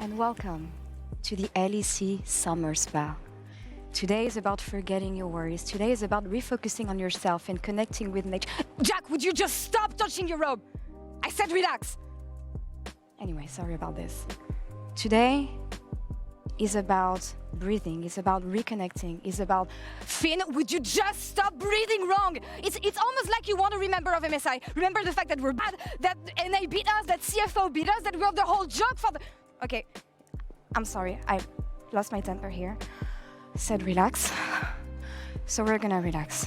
and welcome to the LEC Summer Spa. Today is about forgetting your worries. Today is about refocusing on yourself and connecting with nature. Jack, would you just stop touching your robe? I said relax. Anyway, sorry about this. Today is about breathing, is about reconnecting, is about... Finn, would you just stop breathing wrong? It's almost like you want to remember of MSI. Remember the fact that we're bad, that NA beat us, that CFO beat us, that we're the whole joke for the... Okay, I'm sorry, I lost my temper here. Said relax, so we're gonna relax.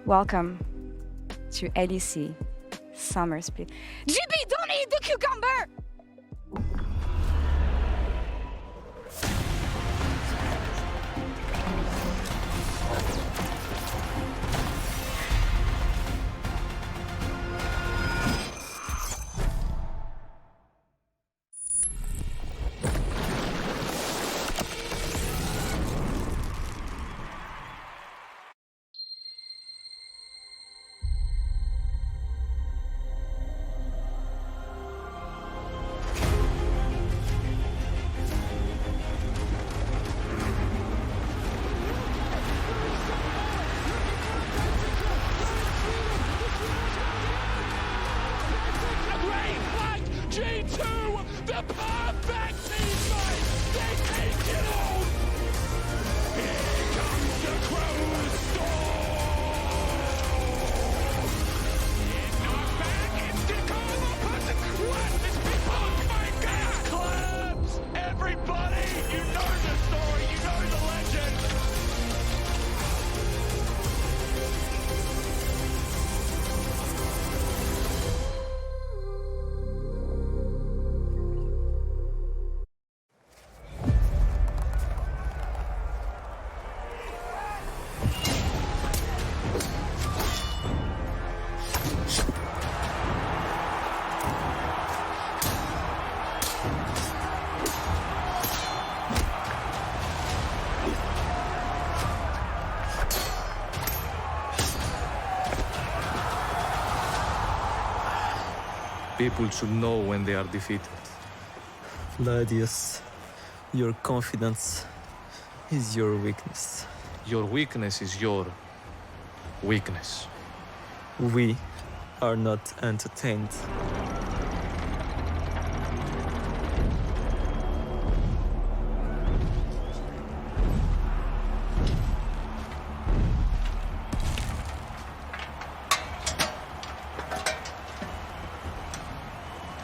Welcome to LEC Summer Split. GB, don't eat the cucumber! G2, the perfect teammate! They take it all! Here comes the Crow's storm! Knockback, instant combo, puts a crap! This big oh my god! Claps! Everybody, you know the story, you know the legend! People should know when they are defeated. Gladius, your confidence is your weakness. Your weakness is your weakness. We are not entertained.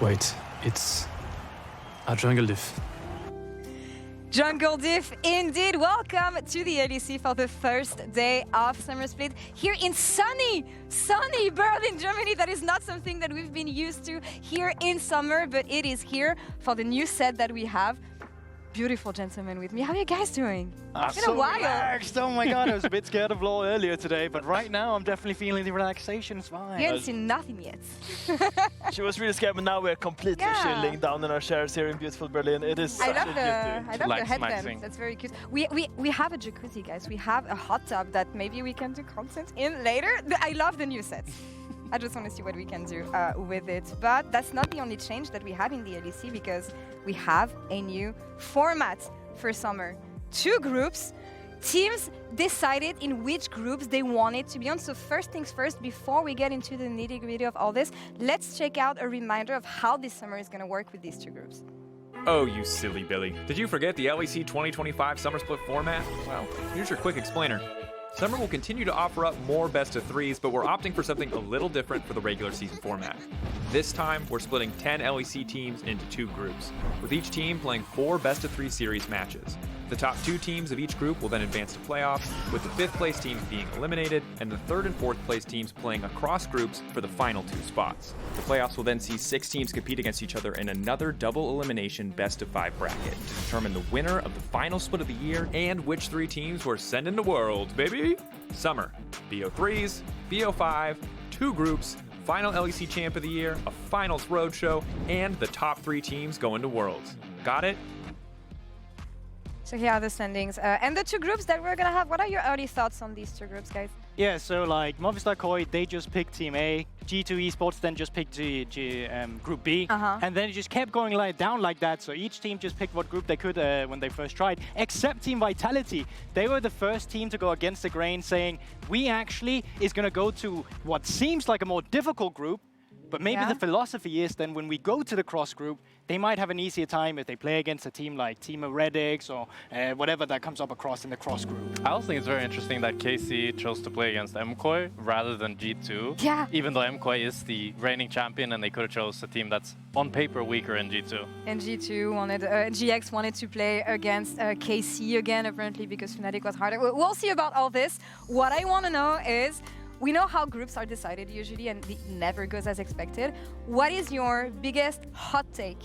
Wait, it's a jungle diff. Jungle Diff, indeed. Welcome to the LEC for the first day of Summer Split here in sunny Berlin, Germany. That is not something that we've been used to here in summer, but it is here for the new set that we have. Beautiful gentlemen with me. How are you guys doing? It's been So a while. relaxed. Oh my god, I was a bit scared of Law earlier today, but right now I'm definitely feeling the relaxation. It's fine. You haven't seen nothing yet. She was really scared, but now we're completely Yeah. chilling down in our chairs here in beautiful Berlin. It is I such love a the beauty. Like headband. smacking. That's very cute. We have a jacuzzi, guys. We have a hot tub that maybe we can do content in later. I love the new sets. I just want to see what we can do with it. But that's not the only change that we have in the LEC, because we have a new format for summer. 2 groups. Teams decided in which groups they wanted to be on. So first things first, before we get into the nitty-gritty of all this, let's check out a reminder of how this summer is going to work with these 2 groups. Oh, you silly Billy. Did you forget the LEC 2025 Summer Split format? Well, here's your quick explainer. Summer will continue to offer up more best-of-3s, but we're opting for something a little different for the regular season format. This time, we're splitting 10 LEC teams into 2 groups, with each team playing 4 best-of-3 series matches. The top 2 teams of each group will then advance to playoffs, with the 5th place teams being eliminated, and the 3rd and 4th place teams playing across groups for the final 2 spots. The playoffs will then see 6 teams compete against each other in another double elimination best-of-5 bracket to determine the winner of the final split of the year and which 3 teams we're sending to Worlds, baby! Summer, BO3s, BO5, 2 groups, final LEC Champ of the Year, a finals roadshow, and the top 3 teams going to Worlds. Got it? So here are the standings. And the 2 groups that we're going to have. What are your early thoughts on these 2 groups, guys? Yeah, so like Movistar Koi, they just picked Team A. G2 Esports then just picked Group B. And then it just kept going down like that. So each team just picked what group they could when they first tried, except Team Vitality. They were the first team to go against the grain, saying, we actually is going to go to what seems like a more difficult group, but maybe the philosophy is then when we go to the cross group, they might have an easier time if they play against a team like Team Heretics or whatever that comes up across in the cross group. I also think it's very interesting that KC chose to play against MKOI rather than G2. Yeah. Even though MKOI is the reigning champion and they could have chose a team that's on paper weaker in G2. And G2 wanted, GX wanted to play against KC again, apparently because Fnatic was harder. We'll see about all this. What I want to know is, we know how groups are decided usually, and it never goes as expected. What is your biggest hot take?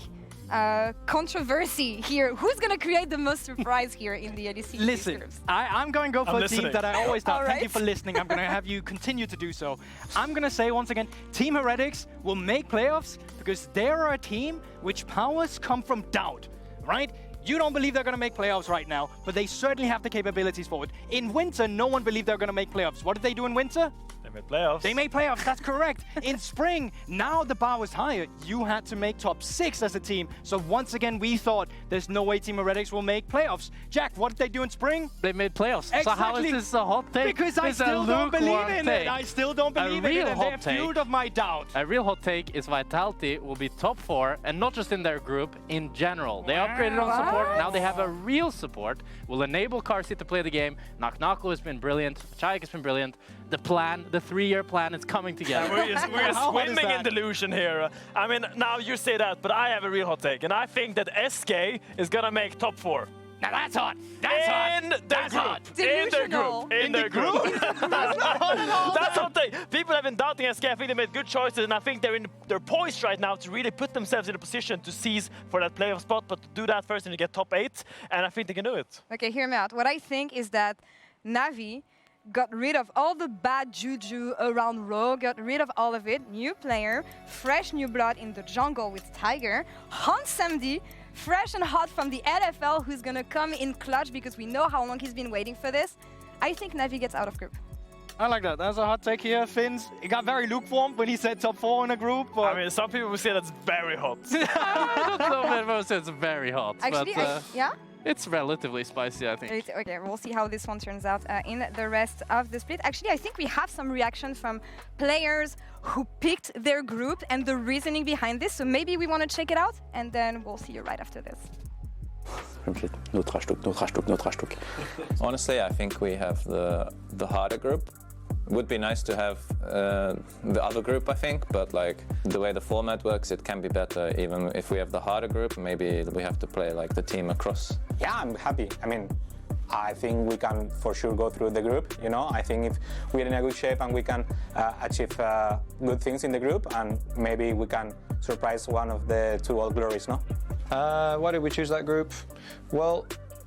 Controversy here. Who's going to create the most surprise here in the LEC? Listen, I'm going to go for a team that I always thought. Thank you for listening. I'm going to have you continue to do so. I'm going to say once again, Team Heretics will make playoffs because they are a team which powers come from doubt, right? You don't believe they're going to make playoffs right now, but they certainly have the capabilities for it. In winter, no one believed they're going to make playoffs. What did they do in winter? They made playoffs. They made playoffs, that's correct. In spring, now the bar was higher. You had to make top 6 as a team. So once again, we thought there's no way Team Heretics will make playoffs. Jack, what did they do in spring? They made playoffs. Exactly. So how is this a hot take? Because I still don't believe in it. I still don't believe in it, and they're fueled of my doubt. A real hot take is Vitality will be top 4, and not just in their group, in general. They upgraded on support, now they have a real support, will enable Carsey to play the game. Naknako has been brilliant, Chayek has been brilliant. The plan, the 3-year plan is coming together. We're swimming in delusion here. I mean, now you say that, but I have a real hot take, and I think that SK is gonna make top 4. Now that's hot. That's hot. In their group. That's hot take. People have been doubting SK. I think they made good choices, and I think they're poised right now to really put themselves in a position to seize for that playoff spot. But to do that first, you need to get top 8, and I think they can do it. Okay, hear me out. What I think is that Navi got rid of all the bad juju around Rogue, got rid of all of it. New player, fresh new blood in the jungle with Tiger. Hans Samdi, fresh and hot from the LFL, who's gonna come in clutch because we know how long he's been waiting for this. I think Navi gets out of group. I like that. That's a hot take here. Finns, he got very lukewarm when he said top 4 in a group. But I mean, some people will say that's very hot. I don't know if everyone says it's very hot. Actually, but, yeah? It's relatively spicy, I think. Okay, we'll see how this one turns out in the rest of the split. Actually, I think we have some reaction from players who picked their group and the reasoning behind this. So maybe we want to check it out, and then we'll see you right after this. Honestly, I think we have the harder group. Would be nice to have the other group, I think, but like the way the format works, it can be better. Even if we have the harder group, maybe we have to play like the team across. Yeah, I'm happy. I mean, I think we can for sure go through the group. You know, I think if we're in a good shape and we can achieve good things in the group, and maybe we can surprise one of the 2 All Glories, no? Why did we choose that group? Well,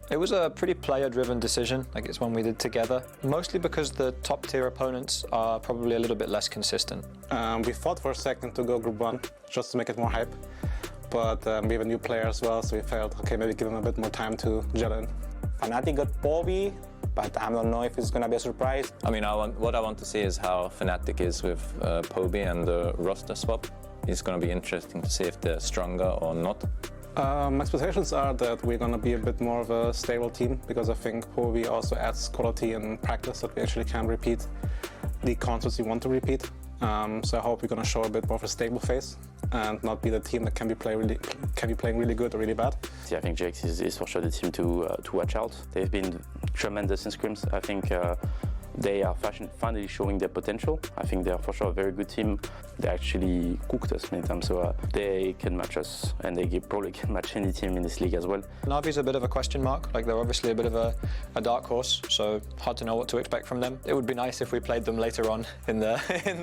it was a pretty player-driven decision. Like, it's one we did together, mostly because the top-tier opponents are probably a little bit less consistent. We thought for a second to go Group 1, just to make it more hype. But we have a new player as well, so we felt, okay, maybe give him a bit more time to gel in. Fnatic got Poby, but I don't know if it's going to be a surprise. I mean, what I want to see is how Fnatic is with Poby and the roster swap. It's going to be interesting to see if they're stronger or not. My expectations are that we're going to be a bit more of a stable team, because I think Poby also adds quality in practice that we actually can repeat the concepts we want to repeat. So I hope we're going to show a bit more of a stable face and not be the team that can be playing really good or really bad. Yeah, I think GX is for sure the team to watch out. They've been tremendous in scrims. I think they are finally showing their potential. I think they are for sure a very good team. They actually cooked us many times, so they can match us, and they probably can match any team in this league as well. Navi's a bit of a question mark. Like, they're obviously a bit of a dark horse, so hard to know what to expect from them. It would be nice if we played them later on in the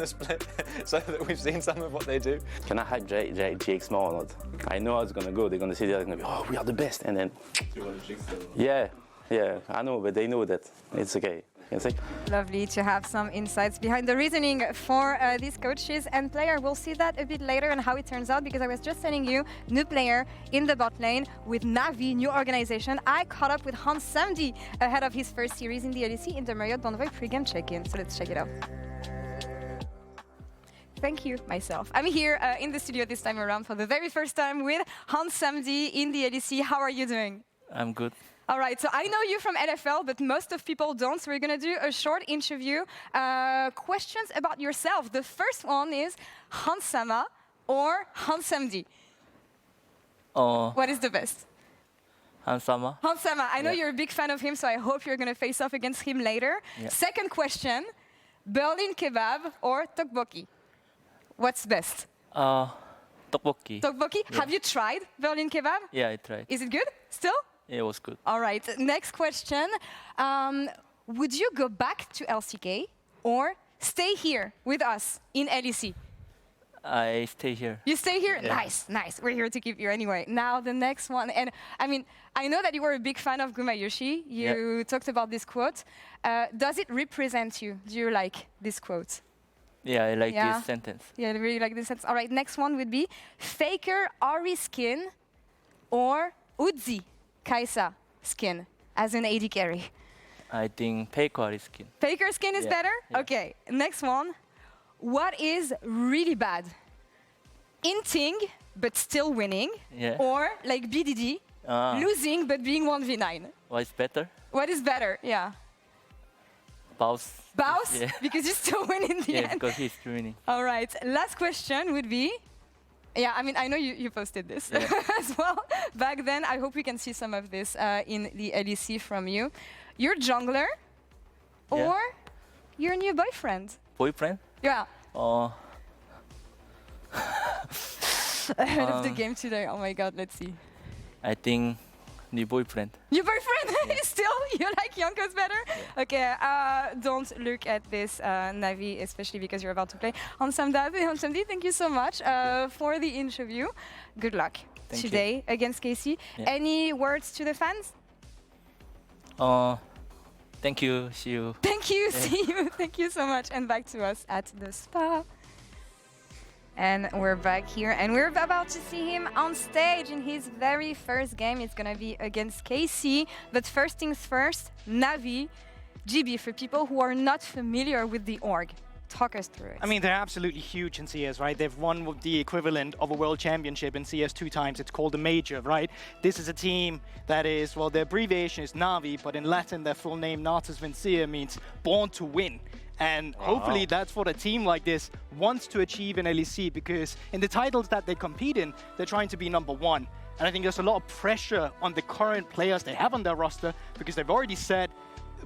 split, so that we've seen some of what they do. Can I hype GX more or not? I know how it's gonna go. They're gonna see that, they're gonna be, oh, we are the best, and then. Yeah, I know, but they know that it's okay. can say. Lovely to have some insights behind the reasoning for these coaches and player. We'll see that a bit later and how it turns out, because I was just telling you, new player in the bot lane with Navi, new organization. I caught up with Hans Samdi ahead of his first series in the LEC in the Marriott Bonvoy pre-game check-in. So let's check it out. Thank you, myself. I'm here in the studio this time around for the very first time with Hans Samdi in the LEC. How are you doing? I'm good. All right, so I know you from LFL, but most of people don't, so we're going to do a short interview. Questions about yourself. The first one is Hans Sama or Hans Samdi? What is the best? Hans Sama. Hans Sama. I know you're a big fan of him, so I hope you're going to face off against him later. Yeah. Second question, Berlin kebab or tteokbokki? What's best? Tteokbokki. Tteokbokki? Yeah. Have you tried Berlin kebab? Yeah, I tried. Is it good still? Yeah, it was good. All right, next question. Would you go back to LCK or stay here with us in LEC? I stay here. You stay here? Yeah. Nice, nice. We're here to keep you anyway. Now the next one, and I mean, I know that you were a big fan of Gumayushi. You talked about this quote. Does it represent you? Do you like this quote? Yeah, I like this sentence. Yeah, I really like this sentence. All right, next one would be FLICKR Ari skin or Uzi Kaisa skin as an AD carry. I think FLICKR skin. FLICKR skin is better? Yeah. Okay, next one. What is really bad? Inting, but still winning. Yeah. Or like BDD, losing, but being 1v9. What is better? What is better? Yeah. Baus. Baus? Yeah. Because you still win in the Yeah, end. because he's winning. All right, last question would be, yeah, I mean, I know you posted this as well back then. I hope we can see some of this in the LEC from you. Your jungler or your new boyfriend? Boyfriend? Yeah. Ahead of the Um, game today. Oh my God, let's see. I think new boyfriend. Your boyfriend? Still? You like Yonkos better? Okay, don't look at this, Navi, especially because you're about to play. Hamsamdi, thank you so much for the interview. Good luck today against KC. Yeah. Any words to the fans? Thank you. See you. Thank you. See you. Thank you so much. And back to us at the spa. And we're back here, and we're about to see him on stage in his very first game. It's going to be against KC. But first things first, Navi, GB, for people who are not familiar with the org, talk us through it. I mean, they're absolutely huge in CS, right? They've won the equivalent of a world championship in CS 2 times. It's called a major, right? This is a team that is, well, their abbreviation is Navi, but in Latin, their full name, Natus Vincere, means born to win. And hopefully that's what a team like this wants to achieve in LEC, because in the titles that they compete in, they're trying to be #1. And I think there's a lot of pressure on the current players they have on their roster, because they've already said,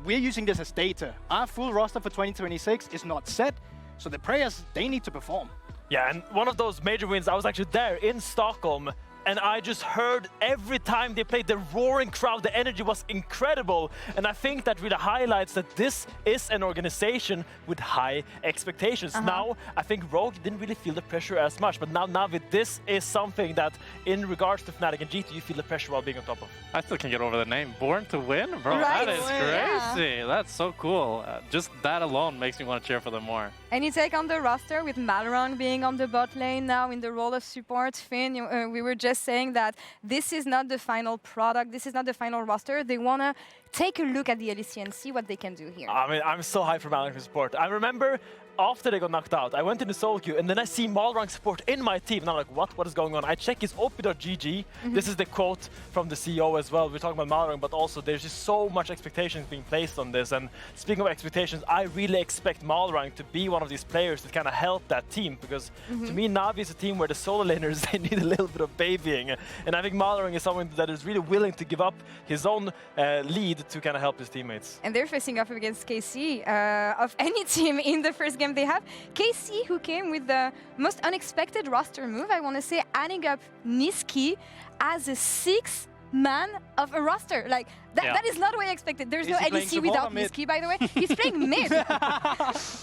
we're using this as data. Our full roster for 2026 is not set, so the players, they need to perform. Yeah, and one of those major wins, I was actually there in Stockholm, and I just heard every time they played the roaring crowd, the energy was incredible. And I think that really highlights that this is an organization with high expectations. Now, I think Rogue didn't really feel the pressure as much, but now Navi, this is something that in regards to Fnatic and GT, you feel the pressure while being on top of. I still can't get over the name. Born to win? Bro, Right. that is crazy. Yeah. That's so cool. Just that alone makes me want to cheer for them more. Any take on the roster with Malrong being on the bot lane now in the role of support? Finn, we were just saying that this is not the final product, this is not the final roster. They want to take a look at the LEC and see what they can do here. I mean, I'm so hyped for Malrang support. I remember after they got knocked out, I went into solo queue and then I see Malrang support in my team. And I'm like, what? What is going on? I check his op.gg. This is the quote from the CEO as well. We're talking about Malrang, but also there's just so much expectations being placed on this. And speaking of expectations, I really expect Malrang to be one of these players that kind of help that team. Because to me, Navi is a team where the solo laners, they need a little bit of babying. And I think Malrang is someone that is really willing to give up his own lead to kind of help his teammates. And they're facing off against KC of any team in the first game they have. KC, who came with the most unexpected roster move, I want to say, adding up Niski as a 6th man of a roster. Like, that is not what I expected. There's no LEC without Niski, by the way. He's playing mid.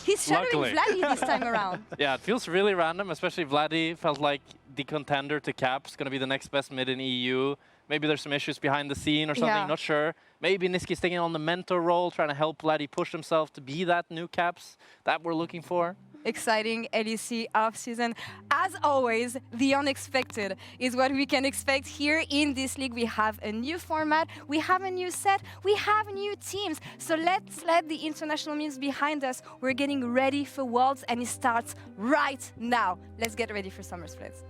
He's shadowing Vladdy this time around. Yeah, it feels really random, especially Vladdy felt like the contender to Cap's going to be the next best mid in EU. Maybe there's some issues behind the scene or something, Yeah. not sure. Maybe Niski's taking on the mentor role, trying to help Laddie push himself to be that new Caps that we're looking for. Exciting LEC off-season. As always, the unexpected is what we can expect here in this league. We have a new format, we have a new set, we have new teams. So let's let the international memes behind us. We're getting ready for Worlds and it starts right now. Let's get ready for Summer Splits.